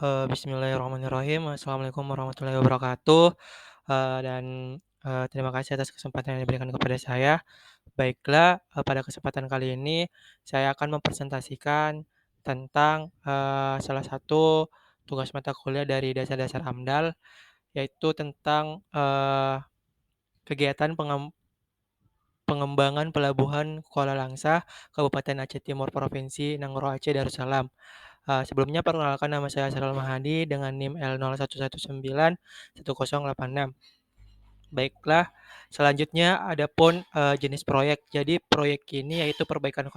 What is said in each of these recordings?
Bismillahirrahmanirrahim. Assalamualaikum warahmatullahi wabarakatuh, dan, terima kasih atas kesempatan yang diberikan kepada saya. Baiklah, pada kesempatan kali ini saya akan mempresentasikan tentang, salah satu tugas mata kuliah dari dasar-dasar AMDAL, yaitu tentang, kegiatan pengembangan pelabuhan Kuala Langsa, Kabupaten Aceh Timur, Provinsi Nanggroe Aceh Darussalam. Sebelumnya perkenalkan nama saya Syahrul Mahadi dengan NIM L01191086. Baiklah, selanjutnya adapun, jenis proyek. Jadi proyek ini yaitu perbaikan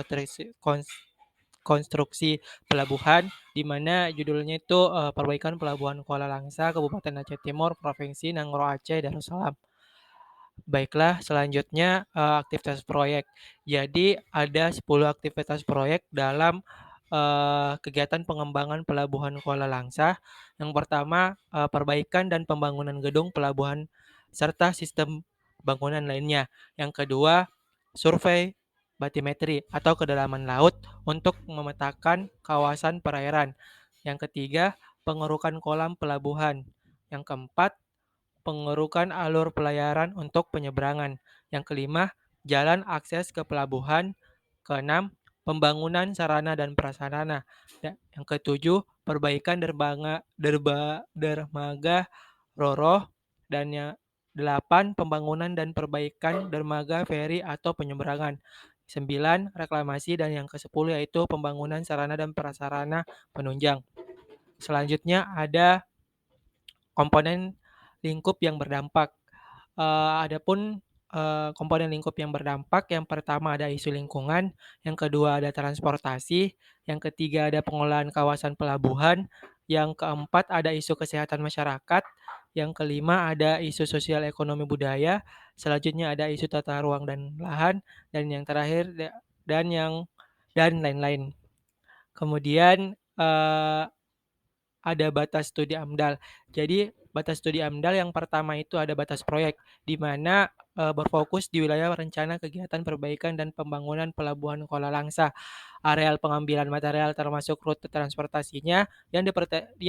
konstruksi pelabuhan, di mana judulnya itu, perbaikan pelabuhan Kuala Langsa, Kabupaten Aceh Timur, Provinsi Nanggroe Aceh Darussalam. Baiklah, selanjutnya, aktivitas proyek. Jadi ada 10 aktivitas proyek dalam, kegiatan pengembangan pelabuhan Kuala Langsa. Yang pertama, perbaikan dan pembangunan gedung pelabuhan serta sistem bangunan lainnya. Yang kedua, survei batimetri atau kedalaman laut untuk memetakan kawasan perairan. Yang ketiga, pengerukan kolam pelabuhan. Yang keempat, pengerukan alur pelayaran untuk penyeberangan. Yang kelima, jalan akses ke pelabuhan. Keenam, pembangunan sarana dan prasarana. Yang ketujuh, perbaikan dermaga Roroh. Dan yang delapan, pembangunan dan perbaikan dermaga feri atau penyeberangan. Sembilan, reklamasi, dan yang ke-10 yaitu pembangunan sarana dan prasarana penunjang. Selanjutnya ada komponen lingkup yang berdampak. Adapun, komponen lingkup yang berdampak, yang pertama ada isu lingkungan, yang kedua ada transportasi, yang ketiga ada pengolahan kawasan pelabuhan, yang keempat ada isu kesehatan masyarakat, yang kelima ada isu sosial ekonomi budaya, selanjutnya ada isu tata ruang dan lahan, dan yang terakhir dan lain-lain. Kemudian, ada batas studi AMDAL. Jadi batas studi AMDAL yang pertama itu ada batas proyek, di mana, berfokus di wilayah rencana kegiatan perbaikan dan pembangunan pelabuhan Kuala Langsa. Areal pengambilan material termasuk rute transportasinya yang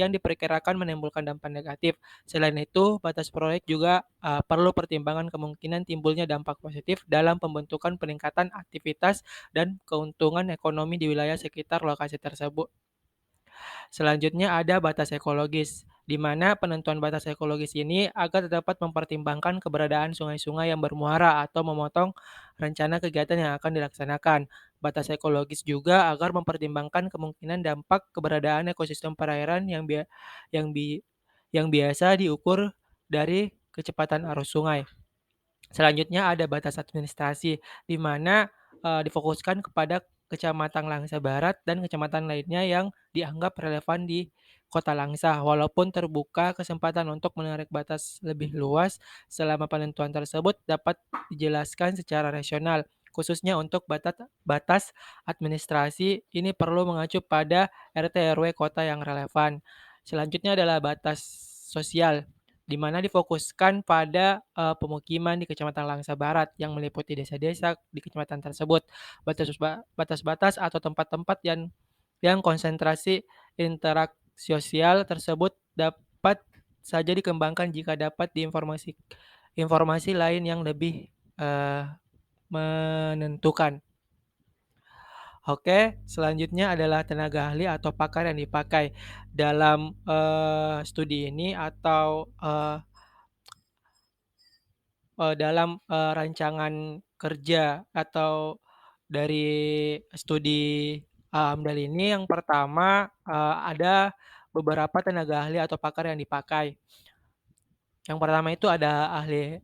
diperkirakan menimbulkan dampak negatif. Selain itu, batas proyek juga, perlu pertimbangan kemungkinan timbulnya dampak positif dalam pembentukan peningkatan aktivitas dan keuntungan ekonomi di wilayah sekitar lokasi tersebut. Selanjutnya ada batas ekologis, di mana penentuan batas ekologis ini agar dapat mempertimbangkan keberadaan sungai-sungai yang bermuara atau memotong rencana kegiatan yang akan dilaksanakan. Batas ekologis juga agar mempertimbangkan kemungkinan dampak keberadaan ekosistem perairan yang bi yang biasa diukur dari kecepatan arus sungai. Selanjutnya ada batas administrasi, di mana, difokuskan kepada Kecamatan Langsa Barat dan kecamatan lainnya yang dianggap relevan di Kota Langsa, walaupun terbuka kesempatan untuk menarik batas lebih luas selama penentuan tersebut dapat dijelaskan secara rasional. Khususnya untuk batas administrasi, ini perlu mengacu pada RT/RW kota yang relevan. Selanjutnya adalah batas sosial, di mana difokuskan pada, pemukiman di Kecamatan Langsa Barat yang meliputi desa-desa di kecamatan tersebut. Batas-batas atau tempat-tempat yang konsentrasi interaksi sosial tersebut dapat saja dikembangkan jika dapat informasi lain yang lebih, menentukan. Oke, selanjutnya adalah tenaga ahli atau pakar yang dipakai dalam, studi ini atau, dalam, rancangan kerja atau dari studi, AMDAL ini yang pertama, ada beberapa tenaga ahli atau pakar yang dipakai. Yang pertama itu ada ahli,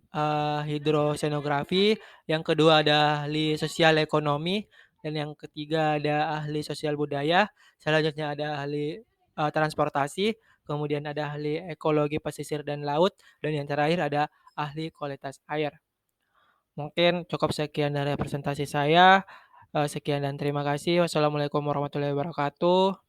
hidrosenografi, yang kedua ada ahli sosial ekonomi, dan yang ketiga ada ahli sosial budaya, selanjutnya ada ahli, transportasi, kemudian ada ahli ekologi pesisir dan laut, dan yang terakhir ada ahli kualitas air. Mungkin cukup sekian dari presentasi saya, sekian dan terima kasih. Wassalamualaikum warahmatullahi wabarakatuh.